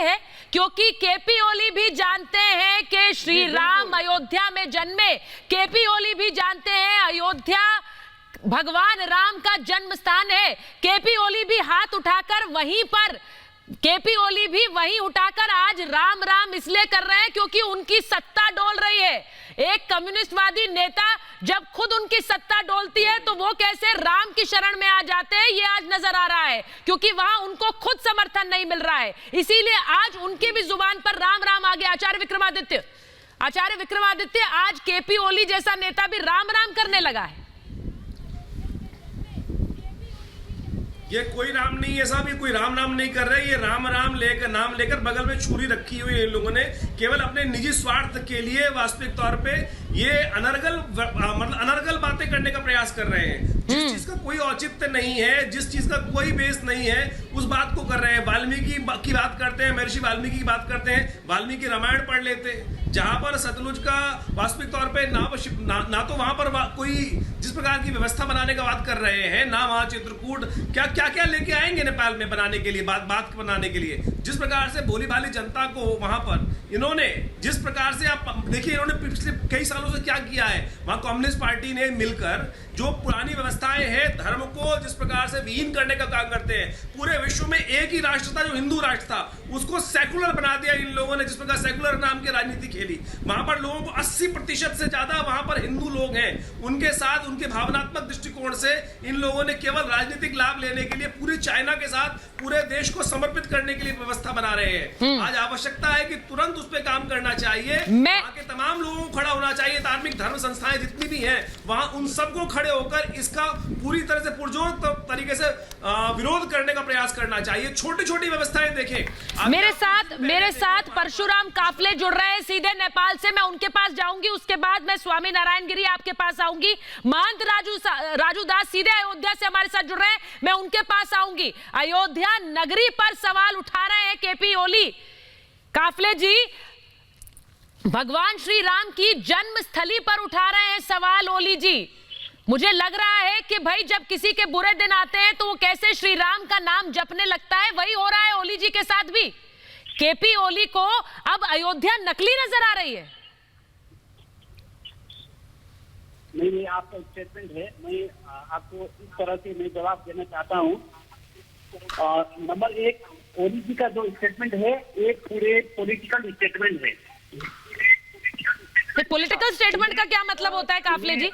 है क्योंकि केपी ओली भी जानते हैं कि श्री राम अयोध्या में जन्मे। केपी ओली भी जानते हैं अयोध्या भगवान राम का जन्म स्थान है। केपी ओली भी हाथ उठाकर वहीं पर आज राम राम इसलिए कर रहे हैं क्योंकि उनकी सत्ता डोल रही है। एक कम्युनिस्टवादी नेता जब खुद उनकी सत्ता डोलती है तो वो कैसे राम की शरण में आ जाते हैं, ये आज नजर आ रहा है क्योंकि वहां उनको खुद समर्थन नहीं मिल रहा है। इसीलिए आज उनकी भी जुबान पर राम राम आ गया। आचार्य विक्रमादित्य आज केपी ओली जैसा नेता भी राम राम करने लगा है। ये कोई राम नहीं, ऐसा भी कोई राम नाम नहीं कर रहे। ये राम नाम लेकर बगल में छुरी रखी हुई है इन लोगों ने, केवल अपने निजी स्वार्थ के लिए वास्तविक तौर पे ये अनर्गल बातें करने का प्रयास कर रहे हैं। जिस चीज का कोई औचित्य नहीं है, जिस चीज का कोई बेस नहीं है, उस बात को कर रहे हैं। वाल्मीकि की बात करते हैं, महर्षि वाल्मीकि की बात करते हैं, वाल्मीकि रामायण पढ़ लेते, जहां पर सतलुज का वास्तविक तौर पे ना तो वहां पर कोई जिस प्रकार की व्यवस्था बनाने का बात कर रहे हैं, ना वहां चित्रकूट क्या लेके आएंगे नेपाल में बनाने के लिए, बात बनाने के लिए। जिस प्रकार से भोली भाली जनता को वहां पर इन्होंने, जिस प्रकार से आप देखिए, इन्होंने पिछले कई सालों से क्या किया है। वहां कम्युनिस्ट पार्टी ने मिलकर जो पुरानी व्यवस्थाएं हैं, धर्म को जिस प्रकार से विहीन करने का काम करते हैं। पूरे विश्व में एक ही राष्ट्र था जो हिंदू राष्ट्र था, उसको सेकुलर बना दिया इन लोगों ने। जिस प्रकार सेकुलर नाम की राजनीति खेली, वहां पर लोगों को 80% से ज्यादा वहां पर हिंदू लोग हैं। उनके साथ उनके भावनात्मक दृष्टिकोण से इन लोगों ने केवल राजनीतिक लाभ लेने के लिए पूरी चाइना के साथ पूरे देश को समर्पित करने के लिए व्यवस्था बना रहे हैं। आज आवश्यकता है कि तुरंत उस पर काम करना चाहिए। वहां के तमाम लोगों को खड़ा होना चाहिए। धार्मिक धर्म संस्थाएं जितनी भी हैं, वहां उन सबको खड़े होकर इसका पूरी तरह से पुरजोर तरीके से विरोध करने का प्रयास करना चाहिए। छोटी छोटी व्यवस्थाएं देखें। मेरे साथ परशुराम काफले जुड़ रहे हैं सीधे नेपाल से। मैं उनके पास जाऊंगी, उसके बाद मैं स्वामी नारायण गिरी आपके पास आऊंगी। महंत राजू दास सीधे अयोध्या से हमारे साथ जुड़ रहे हैं, मैं उनके पास आऊंगी। अयोध्या नगरी पर सवाल उठा रहे हैं केपी ओली। काफले जी, भगवान श्री राम की जन्म स्थली पर उठा रहे हैं सवाल ओली जी। मुझे लग रहा है कि भाई जब किसी के बुरे दिन आते हैं तो वो कैसे श्री राम का नाम जपने लगता है, वही हो रहा है ओली जी के साथ भी। केपी ओली को अब अयोध्या नकली नजर आ रही है। नहीं, आपका स्टेटमेंट है। मैं आपको इस तरह से मैं जवाब देना चाहता हूँ। नंबर एक, ओली जी का जो स्टेटमेंट है एक पूरे पॉलिटिकल स्टेटमेंट है। पॉलिटिकल स्टेटमेंट का क्या मतलब होता है काफले जी?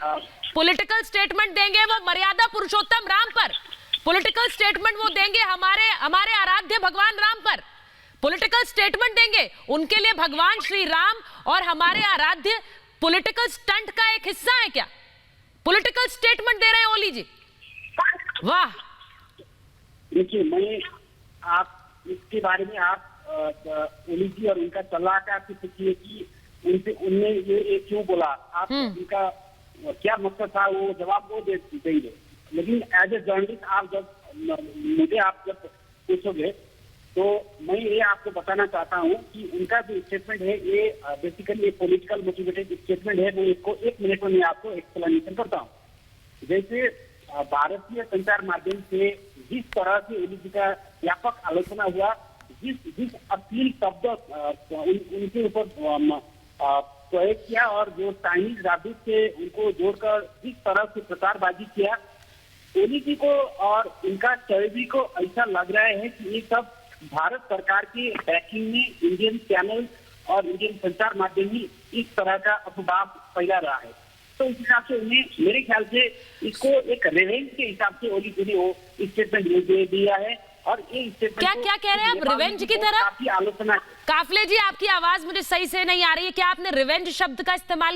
पॉलिटिकल स्टेटमेंट देंगे वो मर्यादा पुरुषोत्तम राम पर, पॉलिटिकल स्टेटमेंट वो देंगे हमारे आराध्य भगवान राम पर। पॉलिटिकल स्टेटमेंट देंगे, उनके लिए भगवान श्री राम और हमारे आराध्य पॉलिटिकल स्टंट का एक हिस्सा है क्या? पॉलिटिकल स्टेटमेंट दे रहे हैं ओली जी। वाह। देखिए, मैं आप इसके बारे में आप ओली जी और उनका सलाहकार से पूछिए कि उनने ये क्यों बोला। आप उनका क्या मकसद था, वो जवाब वो देंगे। लेकिन एज ए जर्नलिस्ट आप जब पूछोगे तो मैं ये आपको बताना चाहता हूँ कि उनका जो स्टेटमेंट है ये बेसिकली एक पॉलिटिकल मोटिवेटेड स्टेटमेंट है। मैं इसको 1 मिनट में मैं आपको एक्सप्लेनेशन करता हूँ। जैसे भारतीय संचार माध्यम से जिस तरह से ओली जी का व्यापक आलोचना हुआ, जिस अश्लील शब्द उनके ऊपर प्रयोग किया और जो चाइनीज राजदूत से उनको जोड़कर जिस तरह से प्रचारबाजी किया, ओली जी को और उनका सहयोगी को ऐसा लग रहा है कि ये सब भारत सरकार की बैकिंग में इंडियन चैनल और इंडियन संचार माध्यम ही इस तरह का अफवाह फैला रहा है। तो इस हिसाब से उन्हें, मेरे ख्याल से इसको एक रिवेंज के हिसाब से ओली जी ने वो स्टेटमेंट दे दिया है। और ये स्टेटमेंट क्या कह रहे हैं आप? रिवेंज की तरह? काफी आलोचना। काफले जी, आपकी आवाज मुझे सही से नहीं आ रही है। क्या आपने रिवेंज शब्द का इस्तेमाल